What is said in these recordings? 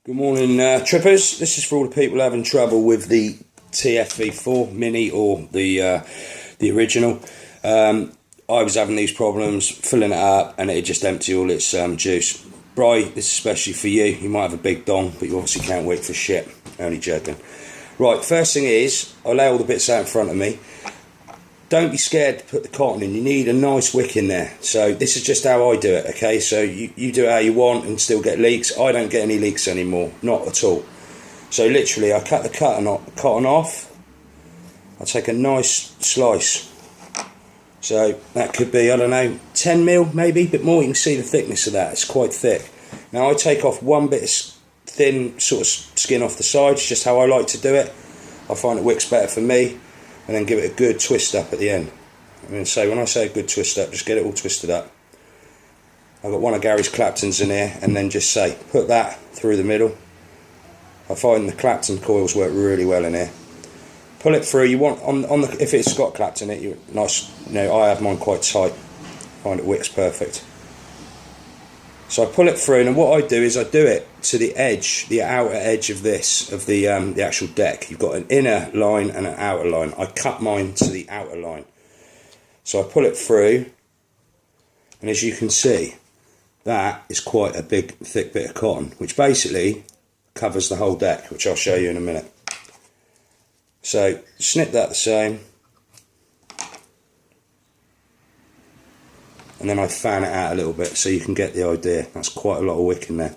Good morning, trippers. This is for all the people having trouble with the TFV4 Mini or the original. I was having these problems, filling it up, and it just empty all its juice. Bri, this is especially for you. You might have a big dong, but you obviously can't wait for shit. Only joking. Right, first thing is, I lay all the bits out in front of me. Don't be scared to put the cotton in. You need a nice wick in there. So this is just how I do it, okay? So you do it how you want and still get leaks. I don't get any leaks anymore, not at all. So literally, I cut the cotton off. I take a nice slice. So that could be, I don't know, 10 mil maybe, a bit more. You can see the thickness of that. It's quite thick. Now I take off one bit of thin sort of skin off the sides, just how I like to do it. I find it wicks better for me. And then give it a good twist up at the end. When I say a good twist up, just get it all twisted up. I've got one of Gary's Claptons in here, and then just say, put that through the middle. I find the Clapton coils work really well in here. Pull it through. You want on the if it's got Clapton in it, I have mine quite tight. Find it wicks perfect. So I pull it through, and what I do is I do it to the edge, the outer edge of the actual deck. You've got an inner line and an outer line. I cut mine to the outer line. So I pull it through, and as you can see, that is quite a big, thick bit of cotton, which basically covers the whole deck, which I'll show you in a minute. So snip that the same. And then I fan it out a little bit so you can get the idea. That's quite a lot of wick in there.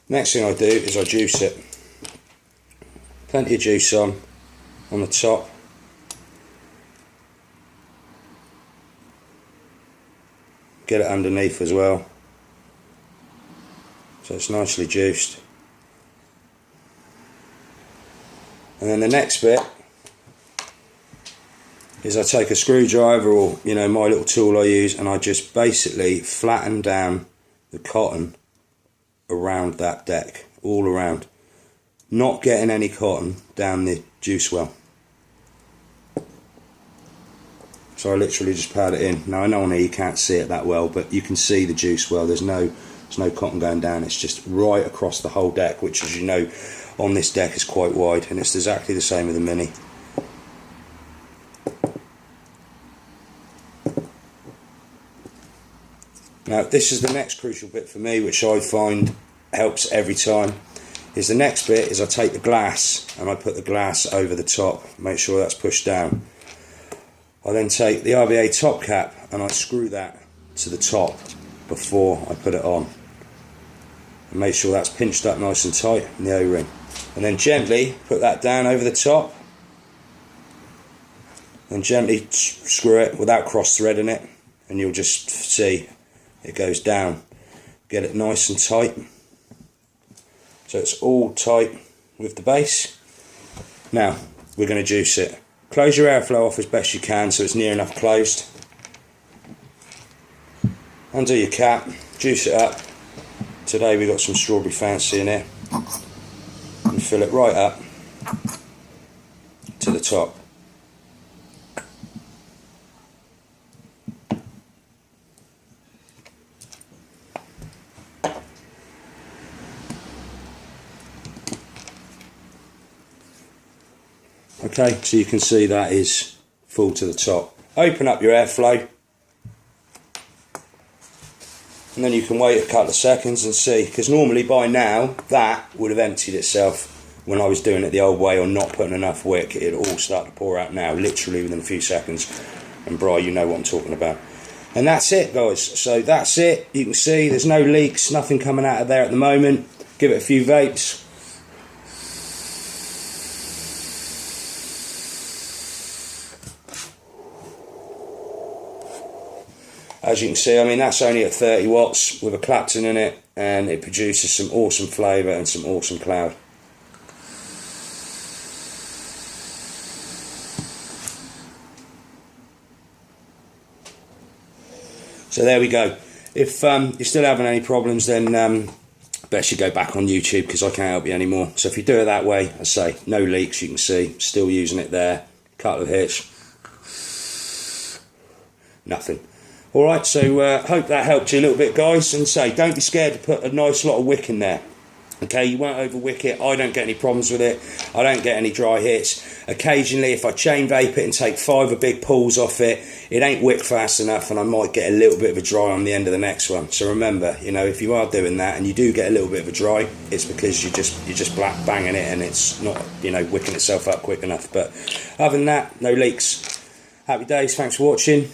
Next thing I do is I juice it. Plenty of juice on the top. Get it underneath as well. So it's nicely juiced. And then the next bit is I take a screwdriver or my little tool I use, and I just basically flatten down the cotton around that deck, all around, not getting any cotton down the juice well. So I literally just pat it in. Now I know on here you can't see it that well, but you can see the juice well. There's no cotton going down. It's just right across the whole deck, which, as you know, on this deck is quite wide, and it's exactly the same with the Mini. Now this is the next crucial bit for me, which I find helps every time. Is the next bit is I take the glass and I put the glass over the top, make sure that's pushed down. I then take the RBA top cap and I screw that to the top before I put it on. And make sure that's pinched up nice and tight in the O-ring. And then gently put that down over the top. And gently screw it without cross threading it, and you'll just see it goes down. Get it nice and tight. So it's all tight with the base. Now we're going to juice it. Close your airflow off as best you can so it's near enough closed. Undo your cap, juice it up. Today we've got some strawberry fancy in here. And fill it right up to the top. Okay, so you can see that is full to the top. Open up your airflow, and then you can wait a couple of seconds and see, because normally by now that would have emptied itself when I was doing it the old way or not putting enough wick. It'll all start to pour out now, literally within a few seconds. And Bri, you know what I'm talking about. And that's it, guys. So that's it. You can see there's no leaks, nothing coming out of there at the moment. Give it a few vapes. As you can see, I mean, that's only at 30 watts with a Clapton in it, and it produces some awesome flavour and some awesome cloud. So there we go. If you're still having any problems, then best you go back on YouTube, because I can't help you anymore. So if you do it that way, I say, no leaks, you can see, still using it there, couple of hits, nothing. Alright, so hope that helped you a little bit, guys, and say, don't be scared to put a nice lot of wick in there. Okay, you won't overwick it. I don't get any problems with it. I don't get any dry hits. Occasionally, if I chain vape it and take 5 big pulls off it, it ain't wick fast enough, and I might get a little bit of a dry on the end of the next one. So remember, you know, if you are doing that and you do get a little bit of a dry, it's because you're just black banging it and it's not, you know, wicking itself up quick enough. But other than that, no leaks. Happy days. Thanks for watching.